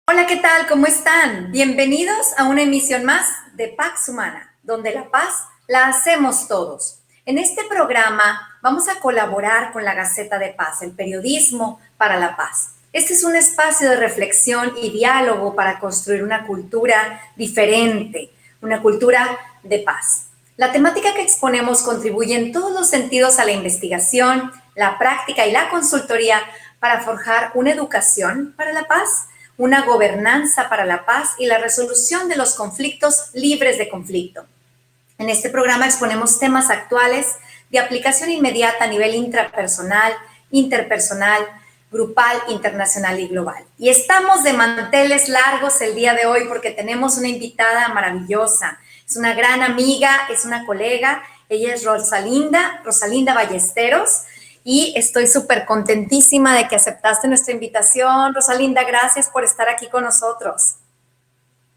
Hola, ¿qué tal? ¿Cómo están? Bienvenidos a una emisión más de Pax Humana, donde la paz la hacemos todos. En este programa vamos a colaborar con la Gaceta de Paz, el periodismo para la paz. Este es un espacio de reflexión y diálogo para construir una cultura diferente, una cultura de paz. La temática que exponemos contribuye en todos los sentidos a la investigación, la práctica y la consultoría para forjar una educación para la paz, una gobernanza para la paz y la resolución de los conflictos libres de conflicto. En este programa exponemos temas actuales de aplicación inmediata a nivel intrapersonal, interpersonal, grupal, internacional y global. Y estamos de manteles largos el día de hoy porque tenemos una invitada maravillosa. Es una gran amiga, es una colega. Ella es Rosalinda Ballesteros. Y estoy súper contentísima de que aceptaste nuestra invitación. Rosalinda, gracias por estar aquí con nosotros.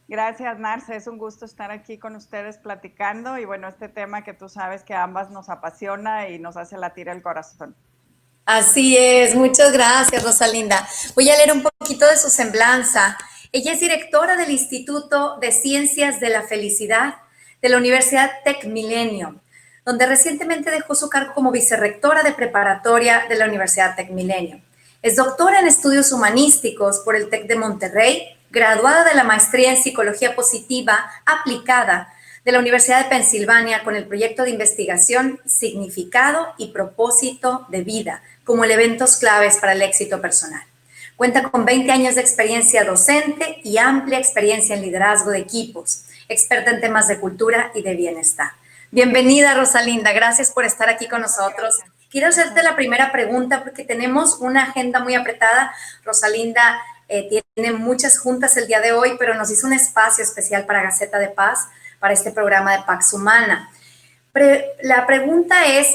Gracias, Narce. Es un gusto estar aquí con ustedes platicando y bueno, este tema que tú sabes que a ambas nos apasiona y nos hace latir el corazón. Así es, muchas gracias, Rosalinda. Voy a leer un poquito de su semblanza. Ella es directora del Instituto de Ciencias de la Felicidad de la Universidad Tec Milenio, donde recientemente dejó su cargo como vicerrectora de preparatoria de la Universidad Tec Milenio. Es doctora en estudios humanísticos por el Tec de Monterrey, graduada de la maestría en psicología positiva aplicada de la Universidad de Pensilvania con el proyecto de investigación Significado y propósito de vida como elementos claves para el éxito personal. Cuenta con 20 años de experiencia docente y amplia experiencia en liderazgo de equipos, experta en temas de cultura y de bienestar. Bienvenida, Rosalinda, gracias por estar aquí con nosotros. Quiero hacerte la primera pregunta porque tenemos una agenda muy apretada. Rosalinda tiene muchas juntas el día de hoy, pero nos hizo un espacio especial para Gaceta de Paz, para este programa de Pax Humana. La pregunta es,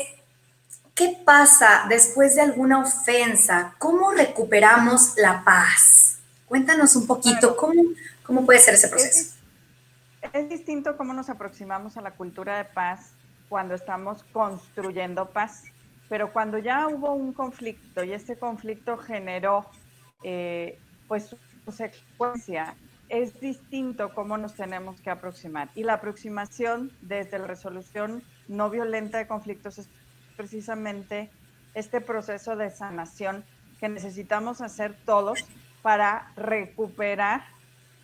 ¿qué pasa después de alguna ofensa? ¿Cómo recuperamos la paz? Cuéntanos un poquito, ¿cómo puede ser ese proceso? Es distinto cómo nos aproximamos a la cultura de paz cuando estamos construyendo paz, pero cuando ya hubo un conflicto y este conflicto generó pues su consecuencia, es distinto cómo nos tenemos que aproximar. Y la aproximación desde la resolución no violenta de conflictos es precisamente este proceso de sanación que necesitamos hacer todos para recuperar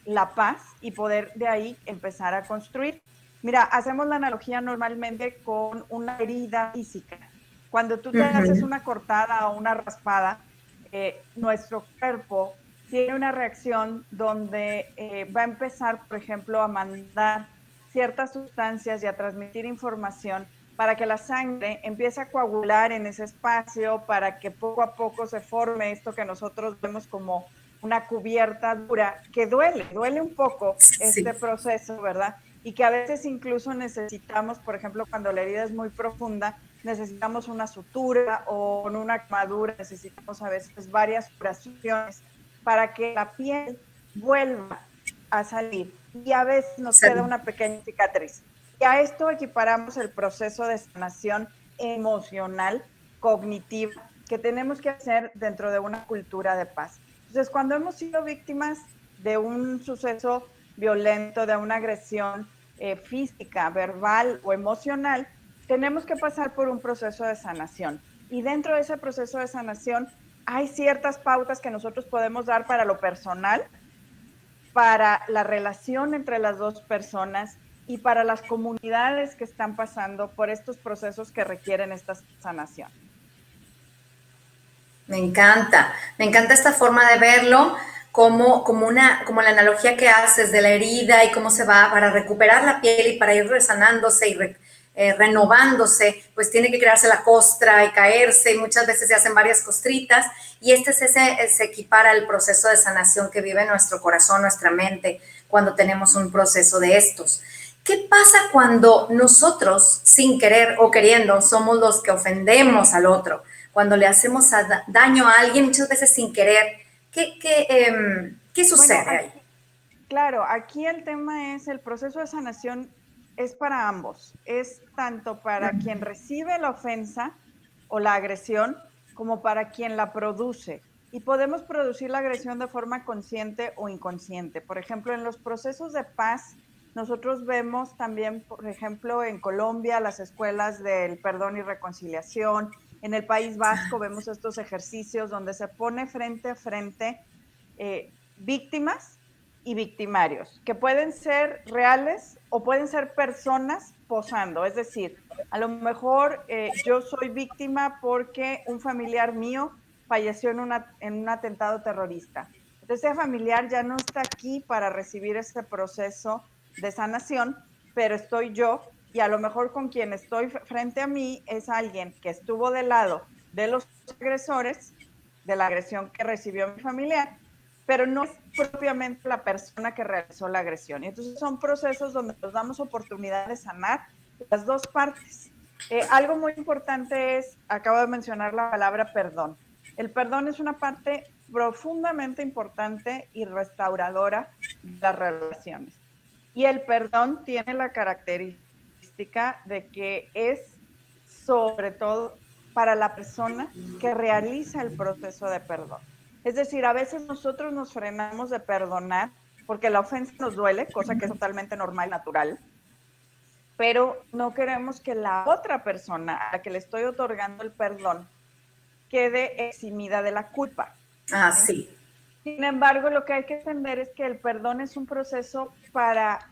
la paz y poder de ahí empezar a construir. Mira, hacemos la analogía normalmente con una herida física. Cuando tú te haces una cortada o una raspada, nuestro cuerpo tiene una reacción donde va a empezar, por ejemplo, a mandar ciertas sustancias y a transmitir información para que la sangre empiece a coagular en ese espacio, para que poco a poco se forme esto que nosotros vemos como una cubierta dura, que duele un poco este Sí. proceso, ¿verdad? Y que a veces incluso necesitamos, por ejemplo, cuando la herida es muy profunda, necesitamos una sutura o una quemadura, necesitamos a veces varias curaciones para que la piel vuelva a salir. Y a veces nos queda una pequeña cicatriz. Y a esto equiparamos el proceso de sanación emocional, cognitiva, que tenemos que hacer dentro de una cultura de paz. Entonces, cuando hemos sido víctimas de un suceso violento, de una agresión física, verbal o emocional, tenemos que pasar por un proceso de sanación. Y dentro de ese proceso de sanación hay ciertas pautas que nosotros podemos dar para lo personal, para la relación entre las dos personas y para las comunidades que están pasando por estos procesos que requieren esta sanación. Me encanta esta forma de verlo, como la analogía que haces de la herida y cómo se va para recuperar la piel y para ir resanándose y renovándose, pues tiene que crearse la costra y caerse y muchas veces se hacen varias costritas y se equipara al proceso de sanación que vive nuestro corazón, nuestra mente, cuando tenemos un proceso de estos. ¿Qué pasa cuando nosotros, sin querer o queriendo, somos los que ofendemos al otro? Cuando le hacemos daño a alguien, muchas veces sin querer, ¿qué sucede Bueno, ahí? claro, aquí el tema es el proceso de sanación es para ambos, es tanto para quien recibe la ofensa o la agresión como para quien la produce. y podemos producir la agresión de forma consciente o inconsciente. Por ejemplo, en los procesos de paz, nosotros vemos también, por ejemplo, en Colombia, las escuelas del perdón y reconciliación. En el País Vasco vemos estos ejercicios donde se pone frente a frente víctimas y victimarios, que pueden ser reales o pueden ser personas posando. Es decir, a lo mejor yo soy víctima porque un familiar mío falleció en un atentado terrorista. Entonces, ese familiar ya no está aquí para recibir ese proceso de sanación, pero estoy yo, y a lo mejor con quien estoy frente a mí es alguien que estuvo del lado de los agresores, de la agresión que recibió mi familiar, pero no es propiamente la persona que realizó la agresión. Y entonces son procesos donde nos damos oportunidad de sanar las dos partes. Algo muy importante es, acabo de mencionar la palabra perdón. El perdón es una parte profundamente importante y restauradora de las relaciones. Y el perdón tiene la característica de que es sobre todo para la persona que realiza el proceso de perdón. Es decir, a veces nosotros nos frenamos de perdonar porque la ofensa nos duele, cosa que es totalmente normal y natural, pero no queremos que la otra persona a la que le estoy otorgando el perdón quede eximida de la culpa. Ah, sí. Sin embargo, lo que hay que entender es que el perdón es un proceso para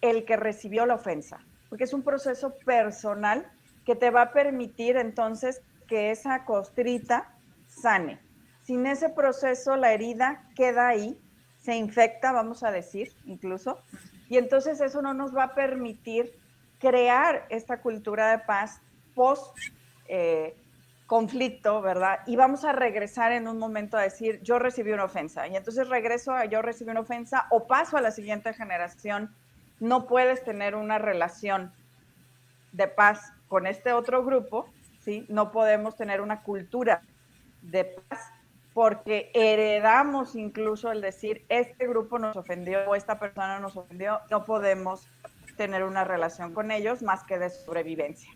el que recibió la ofensa, porque es un proceso personal que te va a permitir entonces que esa costrita sane. Sin ese proceso, la herida queda ahí, se infecta, vamos a decir, incluso, y entonces eso no nos va a permitir crear esta cultura de paz post conflicto, ¿verdad? Y vamos a regresar en un momento a decir, yo recibí una ofensa, y entonces regreso a yo recibí una ofensa o paso a la siguiente generación. No puedes tener una relación de paz con este otro grupo, ¿sí? No podemos tener una cultura de paz porque heredamos incluso el decir, este grupo nos ofendió o esta persona nos ofendió, no podemos tener una relación con ellos más que de sobrevivencia,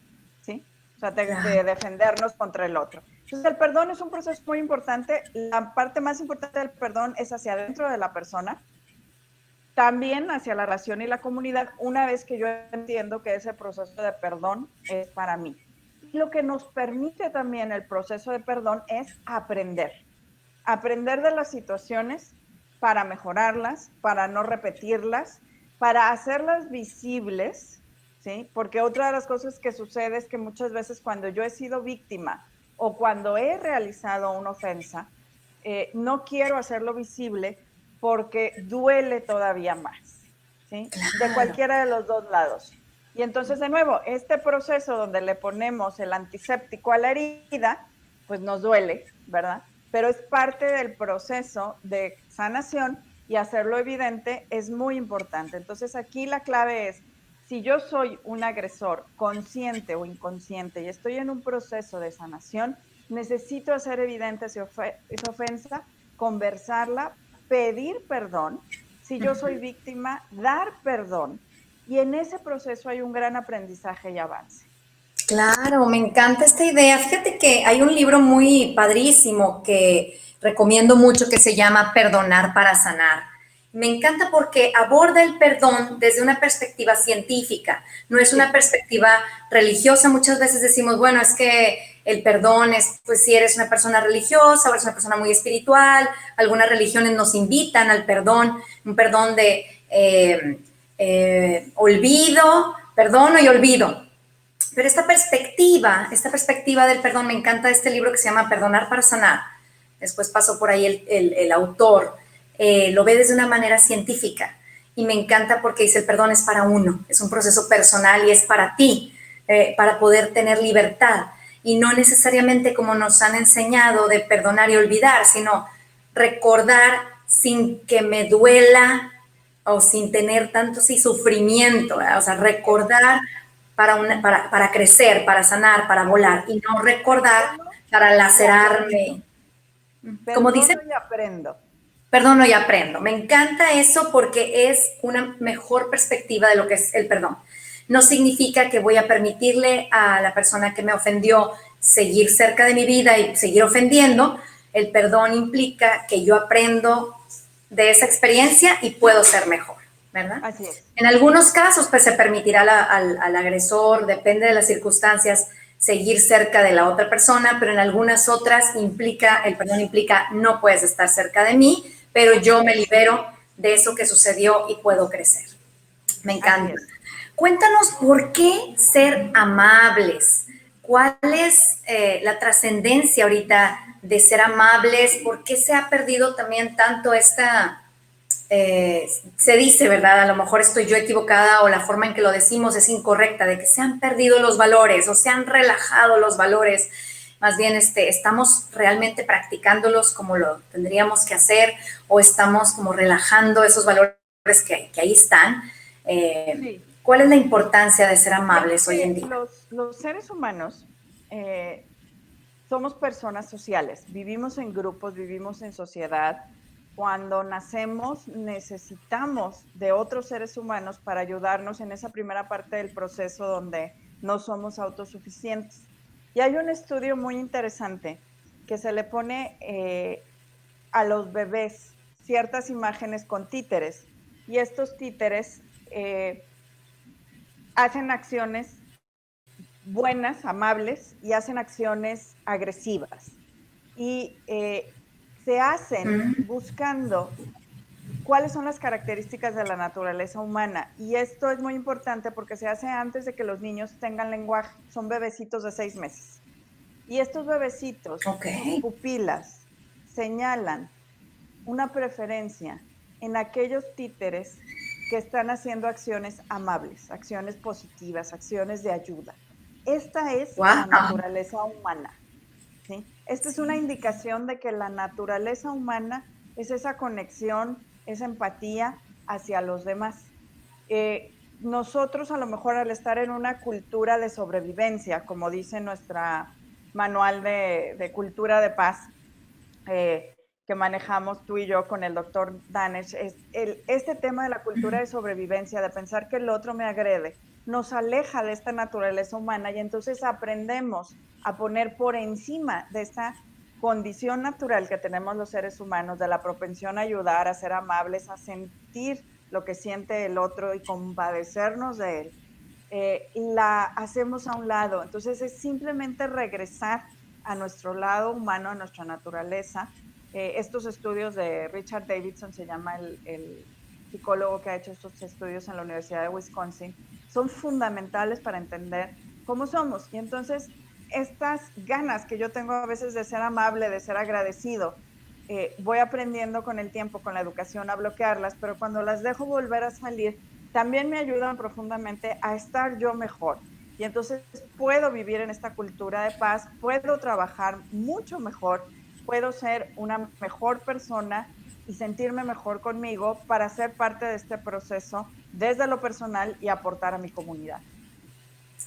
¿sí? O sea, de defendernos contra el otro. Entonces, el perdón es un proceso muy importante. La parte más importante del perdón es hacia adentro de la persona, también hacia la relación y la comunidad, una vez que yo entiendo que ese proceso de perdón es para mí. Lo que nos permite también el proceso de perdón es aprender. Aprender de las situaciones para mejorarlas, para no repetirlas, para hacerlas visibles, ¿sí? Porque otra de las cosas que sucede es que muchas veces cuando yo he sido víctima o cuando he realizado una ofensa, no quiero hacerlo visible porque duele todavía más, ¿sí? De cualquiera de los dos lados. Y entonces, de nuevo, este proceso donde le ponemos el antiséptico a la herida, pues nos duele, ¿verdad? Pero es parte del proceso de sanación y hacerlo evidente es muy importante. Entonces, aquí la clave es, si yo soy un agresor consciente o inconsciente y estoy en un proceso de sanación, necesito hacer evidente esa ofensa, conversarla, pedir perdón. Si yo soy víctima, dar perdón. Y en ese proceso hay un gran aprendizaje y avance. Claro, me encanta esta idea. Fíjate que hay un libro muy padrísimo que recomiendo mucho que se llama Perdonar para sanar. Me encanta porque aborda el perdón desde una perspectiva científica, no es una perspectiva religiosa. Muchas veces decimos, bueno, es que el perdón es, pues si eres una persona religiosa o eres una persona muy espiritual, algunas religiones nos invitan al perdón, un perdón de olvido, perdono y olvido. Pero esta perspectiva del perdón, me encanta este libro que se llama Perdonar para sanar. Después pasó por ahí el autor, lo ve desde una manera científica y me encanta porque dice el perdón es para uno, es un proceso personal y es para ti, para poder tener libertad y no necesariamente como nos han enseñado de perdonar y olvidar, sino recordar sin que me duela o sin tener tanto sufrimiento, ¿verdad? O sea, recordar para crecer, para sanar, para volar y no recordar para lacerarme. Como dice, Perdono y aprendo. perdono y aprendo. Me encanta eso porque es una mejor perspectiva de lo que es el perdón. No significa que voy a permitirle a la persona que me ofendió seguir cerca de mi vida y seguir ofendiendo, el perdón implica que yo aprendo de esa experiencia y puedo ser mejor, ¿verdad? Así es. En algunos casos, pues se permitirá al agresor, depende de las circunstancias, seguir cerca de la otra persona, pero en algunas otras el perdón implica no puedes estar cerca de mí, pero yo me libero de eso que sucedió y puedo crecer. Me encanta. Cuéntanos por qué ser amables. ¿Cuál es la trascendencia ahorita de ser amables? ¿Por qué se ha perdido también tanto esta... se dice, ¿verdad? A lo mejor estoy yo equivocada o la forma en que lo decimos es incorrecta, de que se han perdido los valores o se han relajado los valores. Más bien, estamos realmente practicándolos como lo tendríamos que hacer o estamos como relajando esos valores que ahí están. Sí. ¿Cuál es la importancia de ser amables hoy en día? Los seres humanos somos personas sociales, vivimos en grupos, vivimos en sociedad. Cuando nacemos necesitamos de otros seres humanos para ayudarnos en esa primera parte del proceso donde no somos autosuficientes. Y hay un estudio muy interesante que se le pone a los bebés ciertas imágenes con títeres y estos títeres hacen acciones buenas, amables y hacen acciones agresivas. Y se hacen buscando cuáles son las características de la naturaleza humana. Y esto es muy importante porque se hace antes de que los niños tengan lenguaje. Son bebecitos de 6 meses. Y estos bebecitos, sus pupilas señalan una preferencia en aquellos títeres que están haciendo acciones amables, acciones positivas, acciones de ayuda. Esta es la naturaleza humana. ¿Sí? Esta es una indicación de que la naturaleza humana es esa conexión, esa empatía hacia los demás. Nosotros a lo mejor al estar en una cultura de sobrevivencia, como dice nuestra manual de cultura de paz, que manejamos tú y yo con el doctor Danesh, este tema de la cultura de sobrevivencia, de pensar que el otro me agrede, nos aleja de esta naturaleza humana y entonces aprendemos a poner por encima de esta condición natural que tenemos los seres humanos, de la propensión a ayudar, a ser amables, a sentir lo que siente el otro y compadecernos de él, la hacemos a un lado. Entonces es simplemente regresar a nuestro lado humano, a nuestra naturaleza. Estos estudios de Richard Davidson, se llama el psicólogo que ha hecho estos estudios en la Universidad de Wisconsin, son fundamentales para entender cómo somos. Y entonces estas ganas que yo tengo a veces de ser amable, de ser agradecido, voy aprendiendo con el tiempo, con la educación, a bloquearlas, pero cuando las dejo volver a salir, también me ayudan profundamente a estar yo mejor. Y entonces puedo vivir en esta cultura de paz, puedo trabajar mucho mejor, puedo ser una mejor persona y sentirme mejor conmigo para ser parte de este proceso desde lo personal y aportar a mi comunidad.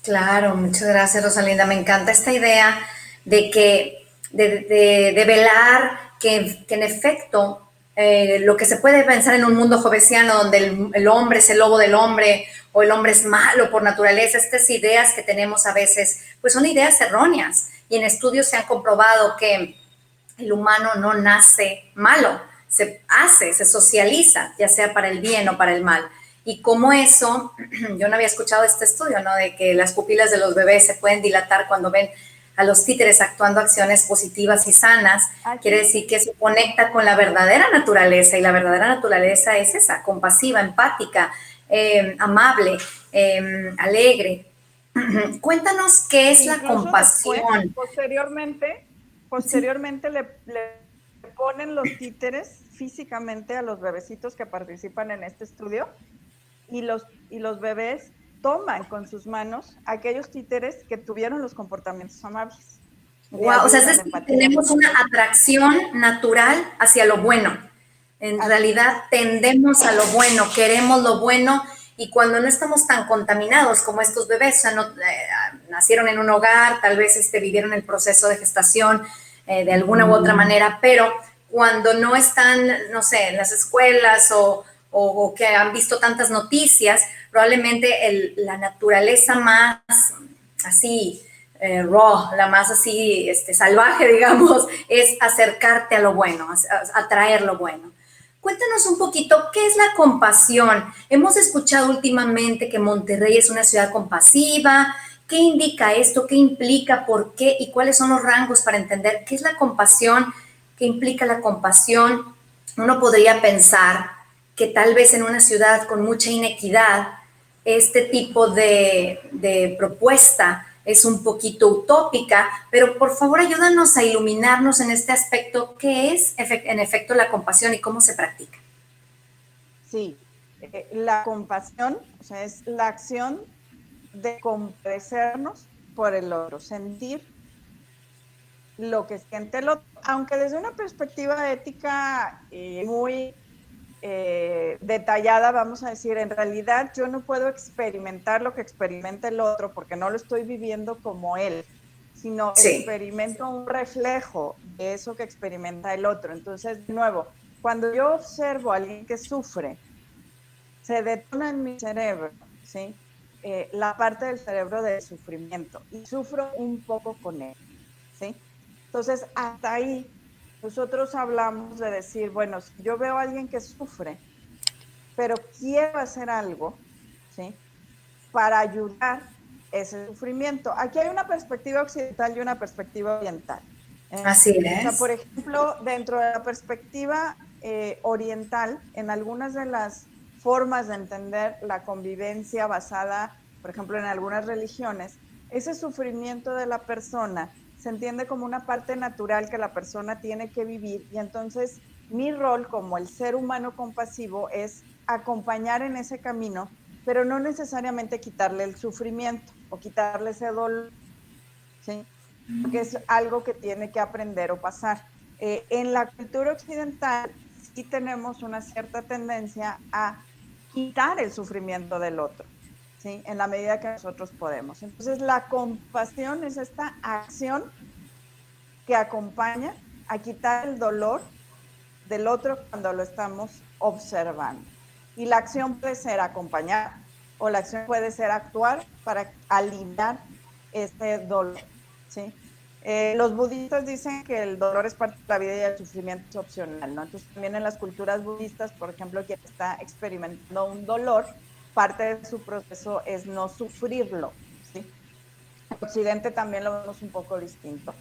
Claro, muchas gracias, Rosalinda. Me encanta esta idea de que, de velar que en efecto, lo que se puede pensar en un mundo jovesiano donde el hombre es el lobo del hombre o el hombre es malo por naturaleza, estas ideas que tenemos a veces, pues son ideas erróneas. Y en estudios se han comprobado que el humano no nace malo, se socializa, ya sea para el bien o para el mal. Y como eso, yo no había escuchado este estudio, ¿no? De que las pupilas de los bebés se pueden dilatar cuando ven a los títeres actuando acciones positivas y sanas. Quiere decir que eso conecta con la verdadera naturaleza, y la verdadera naturaleza es esa, compasiva, empática, amable, alegre. Cuéntanos qué es la compasión. Después, posteriormente le ponen los títeres físicamente a los bebecitos que participan en este estudio y los bebés toman con sus manos aquellos títeres que tuvieron los comportamientos amables. Wow, o sea, es decir, tenemos una atracción natural hacia lo bueno. En realidad tendemos a lo bueno, queremos lo bueno, y cuando no estamos tan contaminados como estos bebés, o sea, no, nacieron en un hogar, tal vez vivieron el proceso de gestación de alguna u otra manera, pero cuando no están, no sé, en las escuelas o que han visto tantas noticias, probablemente la naturaleza más así raw, la más así salvaje, digamos, es acercarte a lo bueno, atraer lo bueno. Cuéntanos un poquito, ¿qué es la compasión? Hemos escuchado últimamente que Monterrey es una ciudad compasiva. ¿Qué indica esto? ¿Qué implica? ¿Por qué? ¿Y cuáles son los rangos para entender qué es la compasión? ¿Qué implica la compasión? Uno podría pensar que tal vez en una ciudad con mucha inequidad, este tipo de propuesta es un poquito utópica, pero por favor ayúdanos a iluminarnos en este aspecto, ¿qué es en efecto la compasión y cómo se practica? Sí, la compasión, o sea, es la acción de compadecernos por el otro, sentir lo que siente el otro, aunque desde una perspectiva ética muy detallada, vamos a decir, en realidad yo no puedo experimentar lo que experimenta el otro porque no lo estoy viviendo como él, sino Sí. experimento un reflejo de eso que experimenta el otro. Entonces, de nuevo, cuando yo observo a alguien que sufre, se detona en mi cerebro, ¿sí? La parte del cerebro del sufrimiento y sufro un poco con él, ¿sí? Entonces, hasta ahí nosotros hablamos de decir, bueno, si yo veo a alguien que sufre, pero quiero hacer algo, ¿sí? Para ayudar ese sufrimiento. Aquí hay una perspectiva occidental y una perspectiva oriental. Así O sea, por es. ejemplo, dentro de la perspectiva oriental, en algunas de las formas de entender la convivencia basada, por ejemplo, en algunas religiones, ese sufrimiento de la persona se entiende como una parte natural que la persona tiene que vivir y entonces mi rol como el ser humano compasivo es acompañar en ese camino, pero no necesariamente quitarle el sufrimiento o quitarle ese dolor, ¿sí? Porque es algo que tiene que aprender o pasar. En la cultura occidental sí tenemos una cierta tendencia a quitar el sufrimiento del otro, ¿sí? En la medida que nosotros podemos. Entonces, la compasión es esta acción que acompaña a quitar el dolor del otro cuando lo estamos observando. Y la acción puede ser acompañar o la acción puede ser actuar para aliviar este dolor, ¿sí? Los budistas dicen que el dolor es parte de la vida y el sufrimiento es opcional, ¿no? Entonces también en las culturas budistas, por ejemplo, quien está experimentando un dolor, parte de su proceso es no sufrirlo, ¿sí? En Occidente también lo vemos un poco distinto.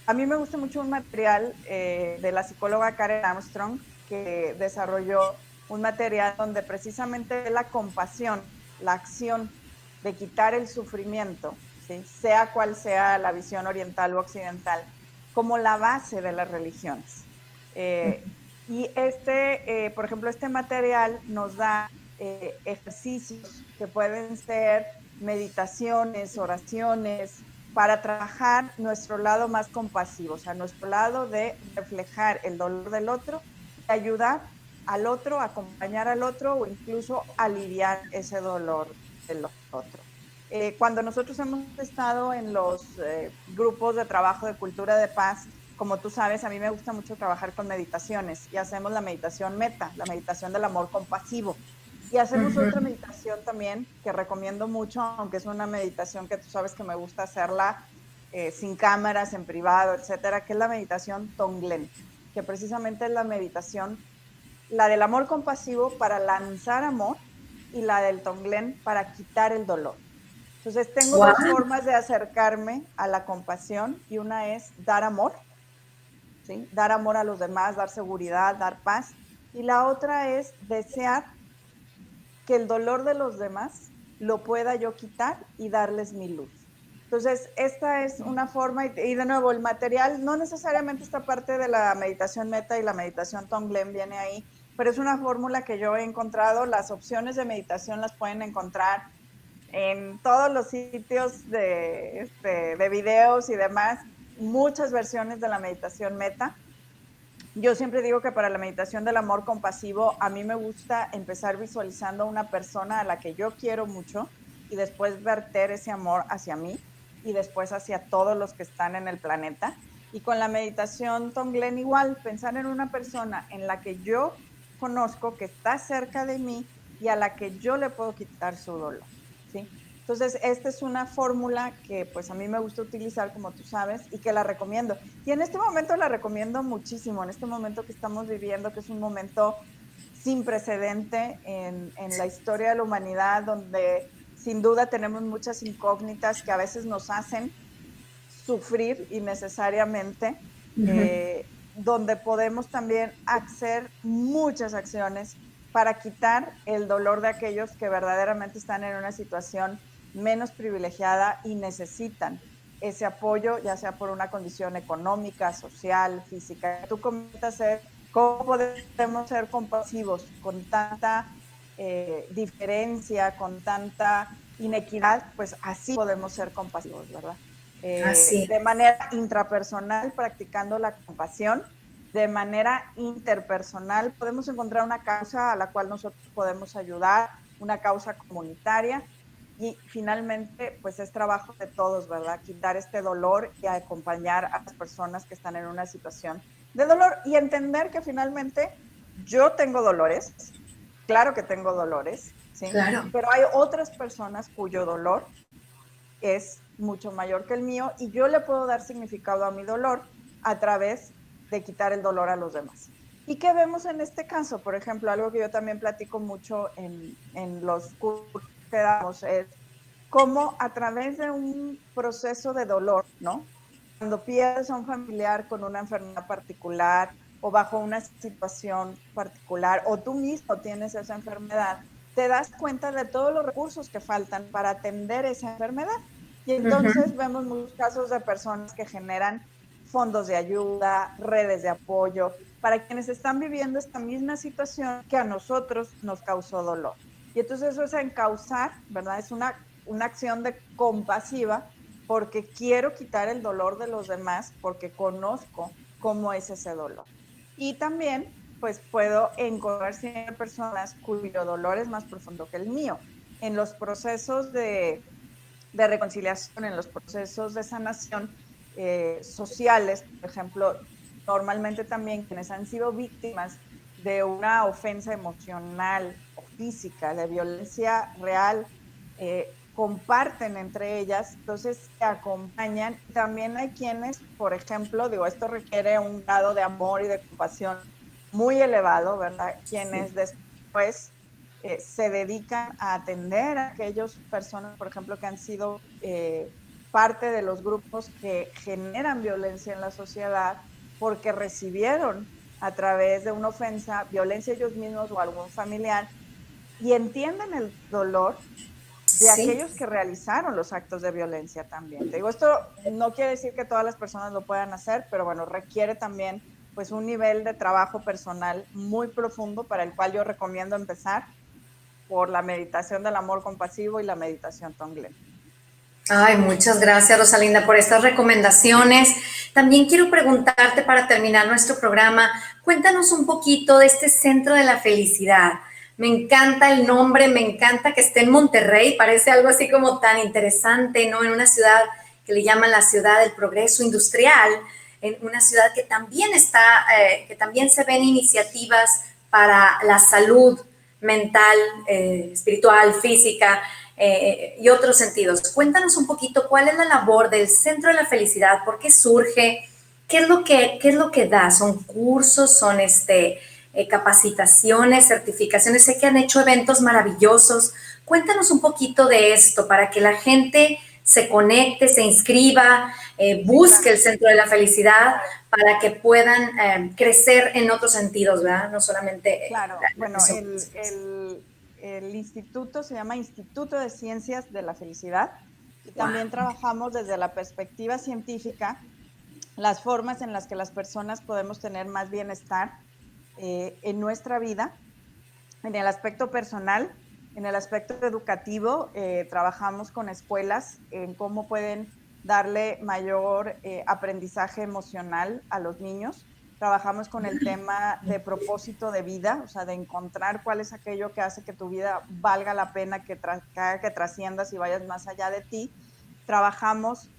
A mí me gusta mucho un material de la psicóloga Karen Armstrong que desarrolló un material donde precisamente la compasión, la acción de quitar el sufrimiento, ¿sí? Sea cual sea la visión oriental o occidental, como la base de las religiones. Y por ejemplo, este material nos da ejercicios que pueden ser meditaciones, oraciones, para trabajar nuestro lado más compasivo, o sea, nuestro lado de reflejar el dolor del otro, de ayudar al otro, acompañar al otro o incluso aliviar ese dolor del otro. Cuando nosotros hemos estado en los grupos de trabajo de cultura de paz, como tú sabes, a mí me gusta mucho trabajar con meditaciones y hacemos la meditación meta, la meditación del amor compasivo. Y hacemos otra meditación también que recomiendo mucho, aunque es una meditación que tú sabes que me gusta hacerla sin cámaras, en privado, etcétera, que es la meditación Tonglen, que precisamente es la meditación, la del amor compasivo para lanzar amor y la del Tonglen para quitar el dolor. Entonces tengo Wow. dos formas de acercarme a la compasión y una es dar amor, ¿sí? Dar amor a los demás, dar seguridad, dar paz. Y la otra es desear que el dolor de los demás lo pueda yo quitar y darles mi luz. Entonces, esta es una forma, y de nuevo, el material, no necesariamente esta parte de la meditación meta y la meditación Tonglen viene ahí, pero es una fórmula que yo he encontrado. Las opciones de meditación las pueden encontrar en todos los sitios de videos y demás, muchas versiones de la meditación meta. Yo siempre digo que para la meditación del amor compasivo, a mí me gusta empezar visualizando a una persona a la que yo quiero mucho y después verter ese amor hacia mí y después hacia todos los que están en el planeta. Y con la meditación Tonglen igual, pensar en una persona en la que yo conozco, que está cerca de mí y a la que yo le puedo quitar su dolor, ¿sí? Entonces, esta es una fórmula que pues a mí me gusta utilizar, como tú sabes, y que la recomiendo. Y en este momento la recomiendo muchísimo, en este momento que estamos viviendo, que es un momento sin precedente en la historia de la humanidad, donde sin duda tenemos muchas incógnitas que a veces nos hacen sufrir innecesariamente, donde podemos también hacer muchas acciones para quitar el dolor de aquellos que verdaderamente están en una situación menos privilegiada y necesitan ese apoyo, ya sea por una condición económica, social, física. Tú comentas cómo podemos ser compasivos con tanta diferencia, con tanta inequidad, pues así podemos ser compasivos, ¿verdad? Así De es. manera intrapersonal, practicando la compasión, de manera interpersonal, podemos encontrar una causa a la cual nosotros podemos ayudar, una causa comunitaria, y finalmente, pues es trabajo de todos, ¿verdad? Quitar este dolor y acompañar a las personas que están en una situación de dolor y entender que finalmente yo tengo dolores, claro que tengo dolores, ¿sí? Claro. Pero hay otras personas cuyo dolor es mucho mayor que el mío y yo le puedo dar significado a mi dolor a través de quitar el dolor a los demás. ¿Y qué vemos en este caso? Por ejemplo, algo que yo también platico mucho en los cursos que damos es cómo a través de un proceso de dolor, ¿no? Cuando pierdes a un familiar con una enfermedad particular o bajo una situación particular o tú mismo tienes esa enfermedad, te das cuenta de todos los recursos que faltan para atender esa enfermedad. Y entonces vemos muchos casos de personas que generan fondos de ayuda, redes de apoyo, para quienes están viviendo esta misma situación que a nosotros nos causó dolor. Y entonces eso es encauzar, ¿verdad? Es una acción de compasiva porque quiero quitar el dolor de los demás, porque conozco cómo es ese dolor. Y también, pues puedo encontrar siempre personas cuyo dolor es más profundo que el mío. En los procesos de reconciliación, en los procesos de sanación sociales, por ejemplo, normalmente también quienes han sido víctimas de una ofensa emocional o física, de violencia real, comparten entre ellas, entonces se acompañan. También hay quienes, por ejemplo, digo, esto requiere un grado de amor y de compasión muy elevado, ¿verdad? Sí. Quienes después se dedican a atender a aquellas personas, por ejemplo, que han sido parte de los grupos que generan violencia en la sociedad porque recibieron a través de una ofensa violencia ellos mismos o algún familiar y entienden el dolor de Sí. aquellos que realizaron los actos de violencia también. Te digo, esto no quiere decir que todas las personas lo puedan hacer, pero bueno, requiere también pues un nivel de trabajo personal muy profundo para el cual yo recomiendo empezar por la meditación del amor compasivo y la meditación Tonglen. Ay, muchas gracias, Rosalinda, por estas recomendaciones. También quiero preguntarte para terminar nuestro programa, cuéntanos un poquito de este Centro de la Felicidad. Me encanta el nombre, me encanta que esté en Monterrey, parece algo así como tan interesante, ¿no? En una ciudad que le llaman la ciudad del progreso industrial, en una ciudad que también está, que también se ven iniciativas para la salud mental, espiritual, física y otros sentidos. Cuéntanos un poquito cuál es la labor del Centro de la Felicidad, por qué surge, qué es lo que da, son cursos, son capacitaciones, certificaciones, sé que han hecho eventos maravillosos. Cuéntanos un poquito de esto para que la gente se conecte, se inscriba, Sí, busque claro. el Centro de la Felicidad para que puedan crecer en otros sentidos, ¿verdad? No solamente Claro, la bueno, atención física. el instituto se llama Instituto de Ciencias de la Felicidad y Wow. también trabajamos desde la perspectiva científica las formas en las que las personas podemos tener más bienestar en nuestra vida, en el aspecto personal, en el aspecto educativo, trabajamos con escuelas en cómo pueden darle mayor aprendizaje emocional a los niños. Trabajamos con el tema de propósito de vida, o sea, de encontrar cuál es aquello que hace que tu vida valga la pena, que haga que trasciendas y vayas más allá de ti. Trabajamos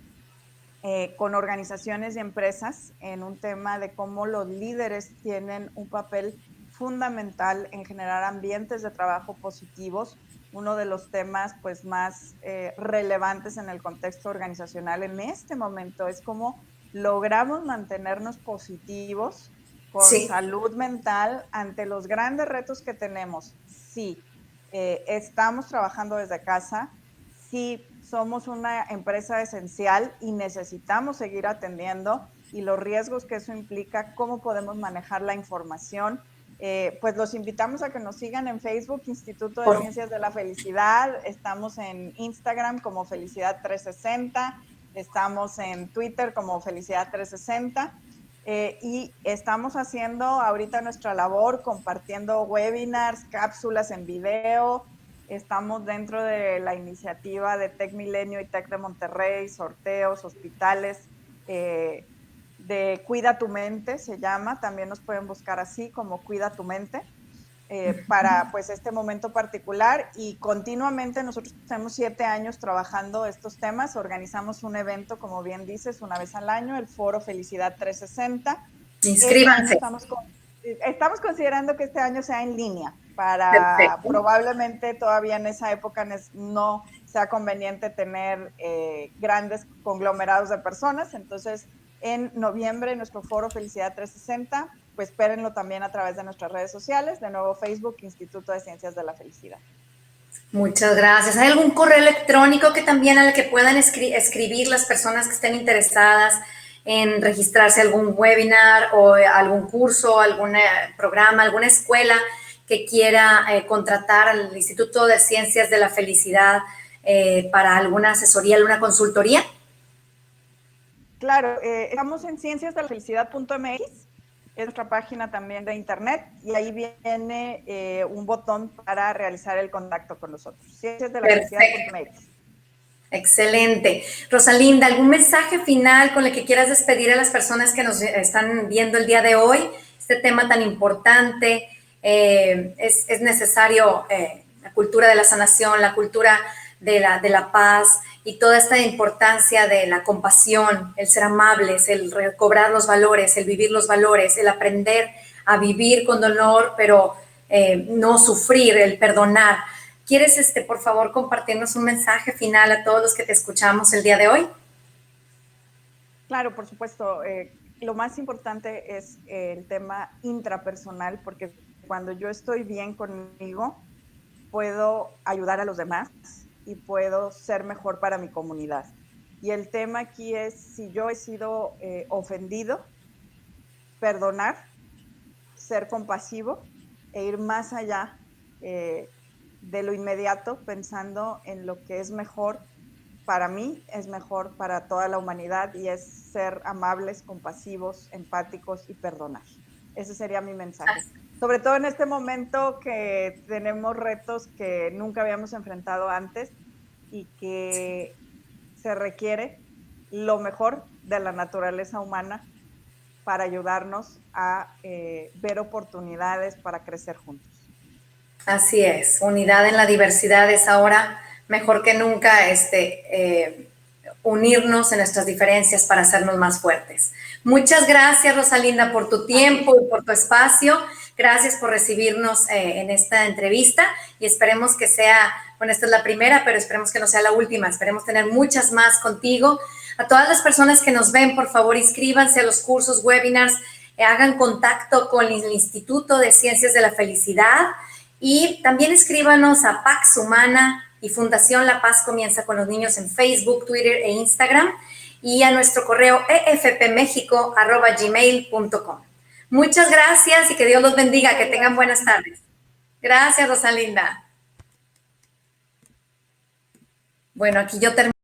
con organizaciones y empresas en un tema de cómo los líderes tienen un papel fundamental en generar ambientes de trabajo positivos uno de los temas pues más relevantes en el contexto organizacional en este momento. Es cómo logramos mantenernos positivos con Sí. salud mental ante los grandes retos que tenemos. Sí, estamos trabajando desde casa, sí, somos una empresa esencial y necesitamos seguir atendiendo, y los riesgos que eso implica, cómo podemos manejar la información. Pues los invitamos a que nos sigan en Facebook, Instituto de Ciencias de la Felicidad. Estamos en Instagram como Felicidad 360, estamos en Twitter como Felicidad 360, y estamos haciendo ahorita nuestra labor compartiendo webinars, cápsulas en video. Estamos dentro de la iniciativa de Tec Milenio y Tec de Monterrey, sorteos, hospitales, de Cuida tu Mente, se llama, también nos pueden buscar así como Cuida tu Mente, para pues este momento particular, y continuamente nosotros tenemos 7 años trabajando estos temas. Organizamos un evento, como bien dices, una vez al año, el Foro Felicidad 360. Este año Inscríbanse. estamos considerando que este año sea en línea, para Perfecto. probablemente todavía en esa época no sea conveniente tener grandes conglomerados de personas. Entonces, en noviembre, nuestro foro Felicidad 360, pues espérenlo también a través de nuestras redes sociales, de nuevo Facebook, Instituto de Ciencias de la Felicidad. Muchas gracias. ¿Hay algún correo electrónico que también al que puedan escribir las personas que estén interesadas en registrarse a algún webinar o algún curso, algún programa, alguna escuela que quiera contratar al Instituto de Ciencias de la Felicidad para alguna asesoría, alguna consultoría? Claro, estamos en cienciasdelafelicidad.mx, es nuestra página también de internet, y ahí viene un botón para realizar el contacto con nosotros. Perfecto. Cienciasdelafelicidad.mx. Excelente. Rosalinda, ¿algún mensaje final con el que quieras despedir a las personas que nos están viendo el día de hoy? Este tema tan importante, es necesario la cultura de la sanación, la cultura de la paz y toda esta importancia de la compasión, el ser amables, el recobrar los valores, el vivir los valores, el aprender a vivir con dolor, pero no sufrir, el perdonar. ¿Quieres, por favor, compartirnos un mensaje final a todos los que te escuchamos el día de hoy? Claro, por supuesto. Lo más importante es el tema intrapersonal, porque cuando yo estoy bien conmigo, puedo ayudar a los demás y puedo ser mejor para mi comunidad. Y el tema aquí es, si yo he sido ofendido, perdonar, ser compasivo e ir más allá de lo inmediato, pensando en lo que es mejor para mí, es mejor para toda la humanidad, y es ser amables, compasivos, empáticos y perdonar. Ese sería mi mensaje. Sobre todo en este momento que tenemos retos que nunca habíamos enfrentado antes y que se requiere lo mejor de la naturaleza humana para ayudarnos a ver oportunidades para crecer juntos. Así es, unidad en la diversidad es ahora mejor que nunca unirnos en nuestras diferencias para hacernos más fuertes. Muchas gracias, Rosalinda, por tu tiempo y por tu espacio. Gracias por recibirnos en esta entrevista y esperemos que sea, bueno, esta es la primera, pero esperemos que no sea la última. Esperemos tener muchas más contigo. A todas las personas que nos ven, por favor, inscríbanse a los cursos, webinars, hagan contacto con el Instituto de Ciencias de la Felicidad. Y también escríbanos a Pax Humana y Fundación La Paz Comienza con los Niños en Facebook, Twitter e Instagram, y a nuestro correo efpmexico@gmail.com. Muchas gracias y que Dios los bendiga, que tengan buenas tardes. Gracias, Rosalinda. Bueno, aquí yo termino.